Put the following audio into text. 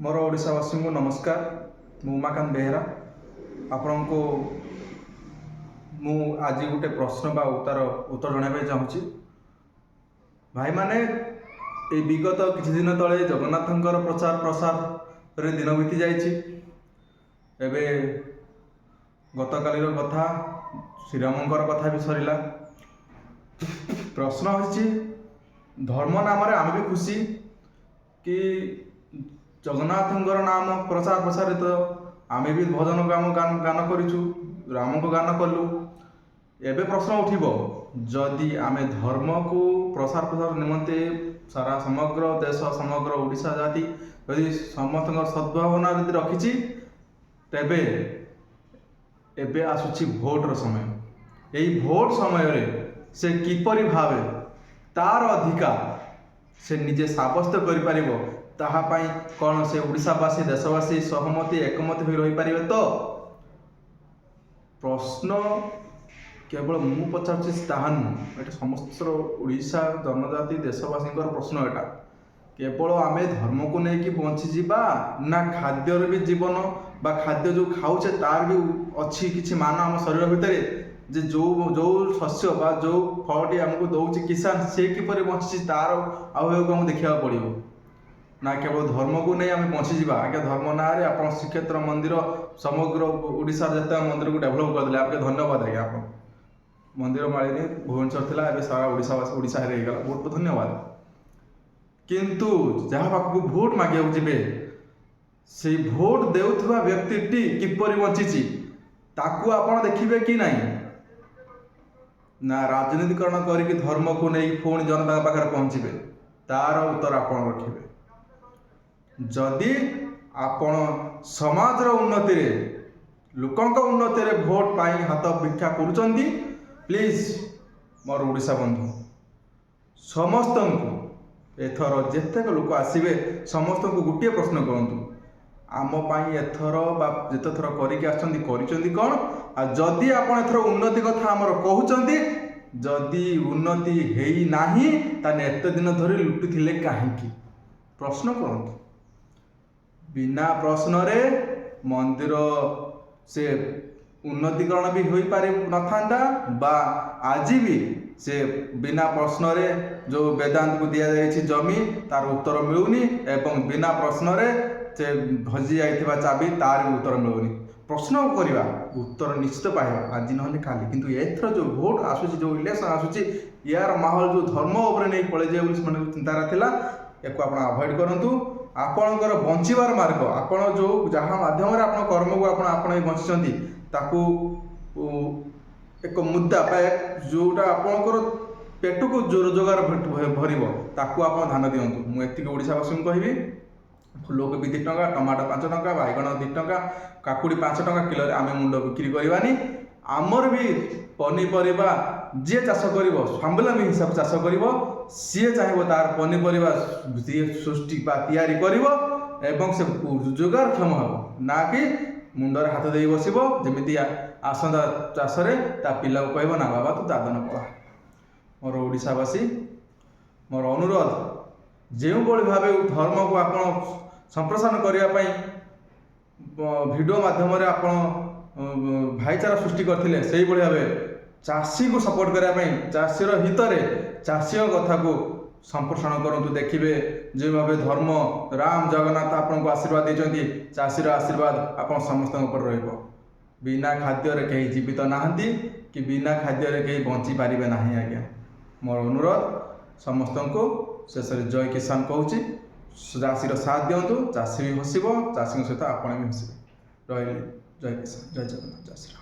मोर ओडावासी को नमस्कार। मु उमाकांत बेहेरा आपण को मु आज गोटे प्रश्न बा उत्तर जनाई चाहूँगी। भाई माने विगत किछि दिन तले जगन्नाथंकर प्रचार प्रसार रे दिन बीती जाइछि। एबे गतकालीर कथा श्रीरामंकर कथा भी सरिला। प्रश्न होछि धर्म नाम रे आमे भी खुशी कि जगन्नाथंकर नाम प्रचार प्रसारित आमे भी भजन गान करिछु, राम को गान कलु। एबे प्रश्न उठिबो जदि आमे धर्म को प्रसार प्रसार निमंते सारा समग्र देश समग्र ओडिशा जाति यदि समस्त सद्भावना यदि रखिछि तेबे एबे आसुछि भोटर समय। एई भोट समय रे से किपरि भावे तार अधिकार से निजे साब्यस्त करि परिबो ताहा पाई कौन से ओडिशावासी देशवासी सहमति एकमत हो रही पारे। तो प्रश्न केवल मु पचार ताहा नुह, समस्त ओडिशा जनजाति देशवासी प्रश्न एटा। केवल आमे धर्म को लेकिन बंची जीवा ना खाद्य भी जीवन बा खाद्य जो खाऊचे तार भी अच्छी किसी मान आम शरीर भितर जे जो जो शस्य बा जो फलटी आमको दौर किसान से किपर बंची तार आमको देखा पड़ो ना केवल धर्म को नहीं आम बंची जावा। आगे धर्म ना रे आप श्रीक्षेत्र मंदिर समग्र ओडिशा जिते मंदिर को डेभलप करदे आपके धन्यवाद। आज्ञा आप मंदिर मालिनी भुवनेश्वर थिला एबे सारा ओडिशा रे गला, बहुत बहुत धन्यवाद। किंतु जहाँ पाखक भोट मागे जीवे से भोट देउथुवा व्यक्ति किपरि बंची ताकू आपण देखिबे कि नहीं ना राजनीतिकरण करके धर्म को नहीं पुणी जनता पाखे पहुँचे तार उत्तर आपण रखिबे। जदि आपण समाज उन्नति रे लोकंक उन्नति रे भोट पाई हाथ भिक्षा करुचंती प्लीज मोर ओडिशा बंधु समस्त एथर जेतेक लोक आसवे समस्त को गोटे प्रश्न करंतु आम पाई एथर बा जेते थर करिक आछंती करिसंती कोन आ जदि आपण एथर उन्नति कथा हमर कहउचंती जदि उन्नति हेई नाही ताने एते दिन धरि लुटिथिले काहेकि प्रश्न करंतु। बिना प्रश्न रे मंदिर से उन्नतिकरण भी हो पारे नथांता बा आज भी से बिना प्रश्न रे जो वेदांत को दिया जायछि जमी तार उत्तर मिलुनी एवं बिना प्रश्न रे से हजि जाइथिबा चाबी तार भी उत्तर मिलुनी। प्रश्न करवा उत्तर निश्चित पाइबा आज नहले काली। किंतु एथर जो भोट आसुची जो इलेक्शन आसुची यार माहौल जो धर्म उपर नहीं पड़े जे चिंतारा थिला एको आपण अवॉइड करंतु। आपणकर बंचिबार मार्ग आपण जो जहाँ माध्यम आप कर्म को आपण बंचिचंती ताकू एक मुद्दा जोटा आपणकर पेट को जो रोजगार भरब ताकू आप ध्यान दिंतु। मुझे ओडिशावासी को कहबी फुलकोबी 2 टंका, टमाटो 5 टंका, बैगण 2 टंका, काकुड़ी 5 टंका किलो आम मुंड बिक्री करवानी। आमर भी पनीपरिया जी चाष कर स्वावलम्बी हिसाब चाष कर सी चाहे तार पनीपरिया सृष्टि तैयारी कर से रोजगारक्षम हम ना कि मुंडर हाथ दे बसब जमी आसंता चाष ता पिला को कह ना बाबा तू दादन पढ़ा। मोर ओडिशावासी मोर अनुरोध जो भाव धर्म को आप संप्रसारण करने वीडियो माध्यम आप भाईचारा सृष्टि करते से भाव चाषी को सपोर्ट करने चाषीर हित चाषी कथा को संप्रसारण करूँ। देखिए जो भाव धर्म राम जगन्नाथ आपको आशीर्वाद देते चाषीर आशीर्वाद आप समस्त रहा। बिना खाद्य कहीं जीवित नहांती कि बिना खाद्य कहीं बंची पारे ना। आज्ञा मोर अनुरोध समस्त को शेष जय किसान कहूँ चाषीर साथ दिंतु चाषी भी हसब चाषी सहित आपण भी हसबे। रही जय किसान जय जगन्नाथ जय श्री राम।